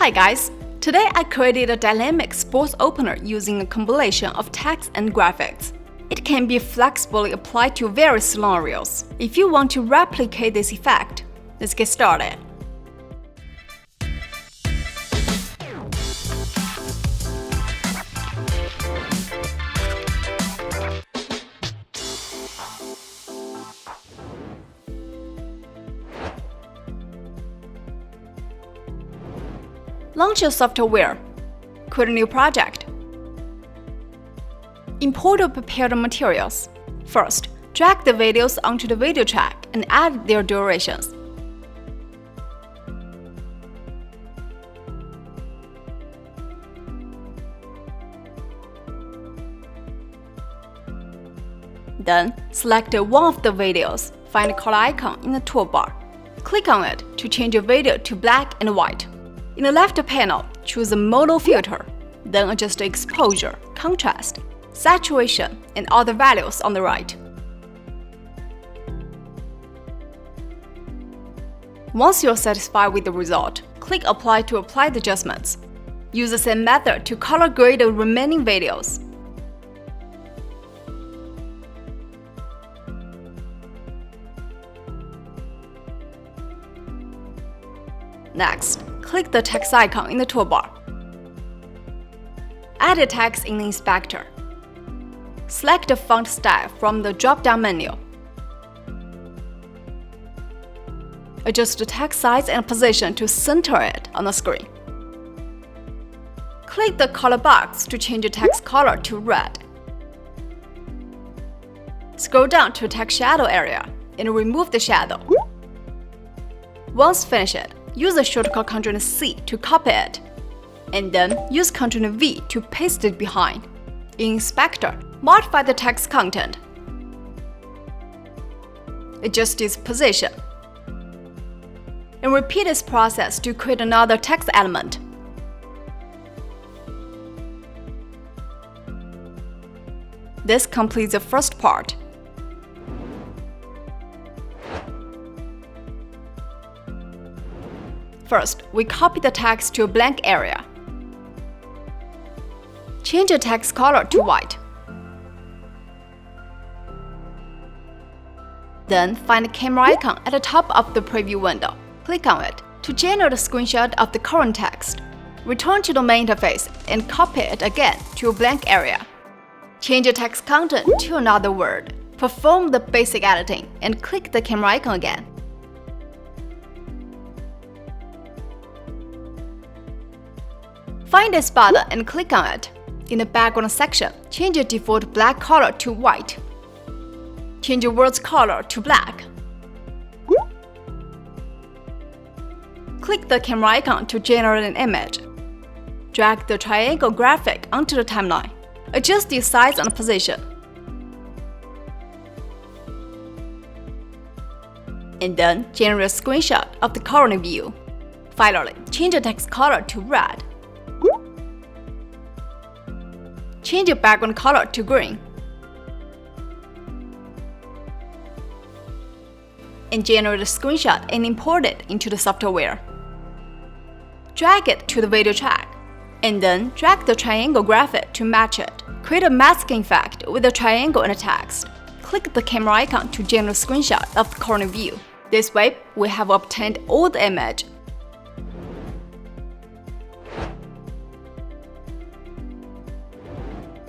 Hi guys! Today I created a dynamic sports opener using a combination of text and graphics. It can be flexibly applied to various scenarios. If you want to replicate this effect, let's get started. Launch your software. Create a new project. Import or prepare the materials. First, drag the videos onto the video track and add their durations. Then, select one of the videos. Find the color icon in the toolbar. Click on it to change your video to black and white. In the left panel, choose the modal filter, then adjust the exposure, contrast, saturation, and other values on the right. Once you're satisfied with the result, click Apply to apply the adjustments. Use the same method to color grade the remaining videos. Next, click the text icon in the toolbar. Add the text in the inspector. Select the font style from the drop-down menu. Adjust the text size and position to center it on the screen. Click the color box to change the text color to red. Scroll down to the text shadow area and remove the shadow. Once finished, use the shortcut Ctrl+C to copy it, and then use Ctrl+V to paste it behind. In Inspector, modify the text content. Adjust its position. And repeat this process to create another text element. This completes the first part. First, we copy the text to a blank area. Change the text color to white. Then find the camera icon at the top of the preview window. Click on it to generate a screenshot of the current text. Return to the main interface and copy it again to a blank area. Change the text content to another word. Perform the basic editing and click the camera icon again. Find this button and click on it. In the background section, change the default black color to white. Change the word's color to black. Click the camera icon to generate an image. Drag the triangle graphic onto the timeline. Adjust the size and position. And then generate a screenshot of the current view. Finally, change the text color to red. Change the background color to green. And generate a screenshot and import it into the software. Drag it to the video track, and then drag the triangle graphic to match it. Create a masking effect with the triangle and the text. Click the camera icon to generate a screenshot of the current view. This way, we have obtained all the image.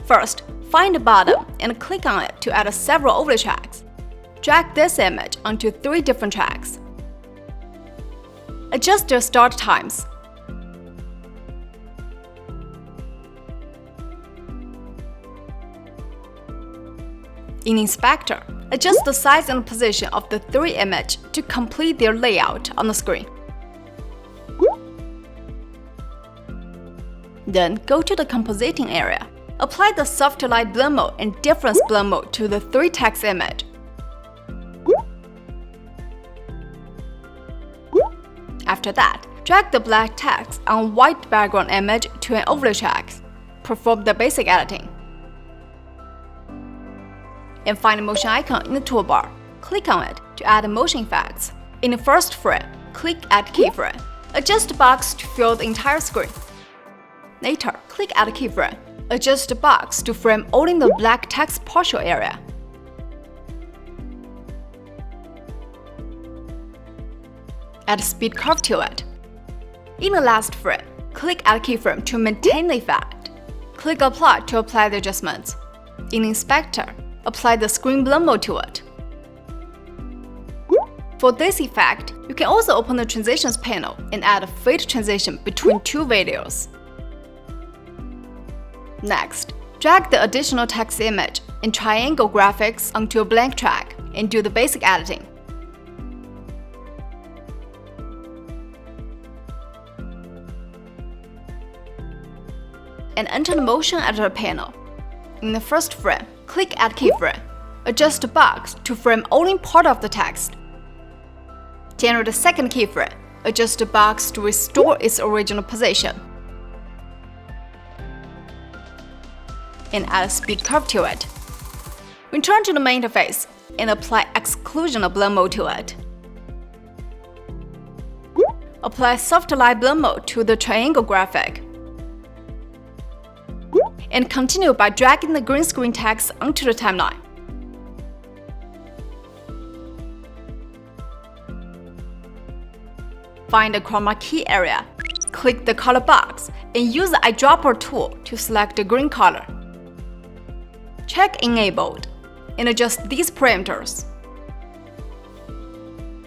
First, find the bottom and click on it to add several overlay tracks. Drag this image onto 3 different tracks. Adjust their start times. In Inspector, adjust the size and position of the 3 images to complete their layout on the screen. Then go to the compositing area. Apply the soft light blend mode and difference blend mode to the 3 text image. After that, drag the black text on white background image to an overlay track. Perform the basic editing. And find the motion icon in the toolbar. Click on it to add motion effects. In the first frame, click Add Keyframe. Adjust the box to fill the entire screen. Later, click Add keyframe. Adjust the box to frame only the black text partial area. Add speed curve to it. In the last frame, click Add keyframe to maintain the effect. Click Apply to apply the adjustments. In the inspector, apply the screen blend mode to it. For this effect, you can also open the Transitions panel and add a fade transition between two videos. Next, drag the additional text image and triangle graphics onto a blank track and do the basic editing. And enter the motion editor panel. In the first frame, click Add keyframe. Adjust the box to frame only part of the text. Enter the second keyframe. Adjust the box to restore its original position. And add a speed curve to it. Return to the main interface and apply exclusion of blend mode to it. Apply soft light blend mode to the triangle graphic. And continue by dragging the green screen text onto the timeline. Find the chroma key area, click the color box, and use the eyedropper tool to select the green color. Check Enabled, and adjust these parameters.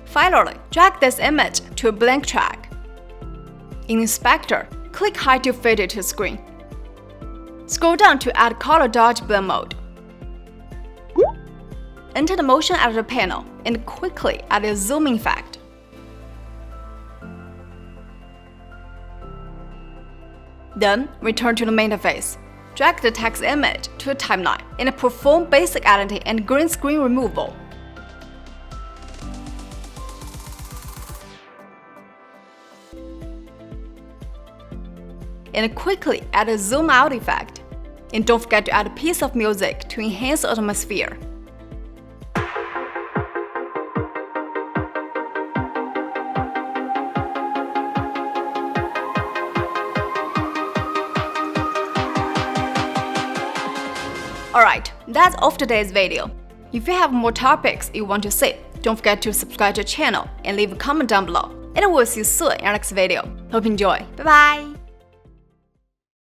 Finally, drag this image to a blank track. In Inspector, click Hide to fade it to screen. Scroll down to add color dodge blend mode. Enter the motion editor panel and quickly add a zooming effect. Then, return to the main interface. Drag the text image to a timeline and perform basic editing and green screen removal. And quickly add a zoom out effect. And don't forget to add a piece of music to enhance the atmosphere. Alright, that's all for today's video. If you have more topics you want to see, don't forget to subscribe to the channel and leave a comment down below. And we'll see you soon in our next video. Hope you enjoy. Bye bye!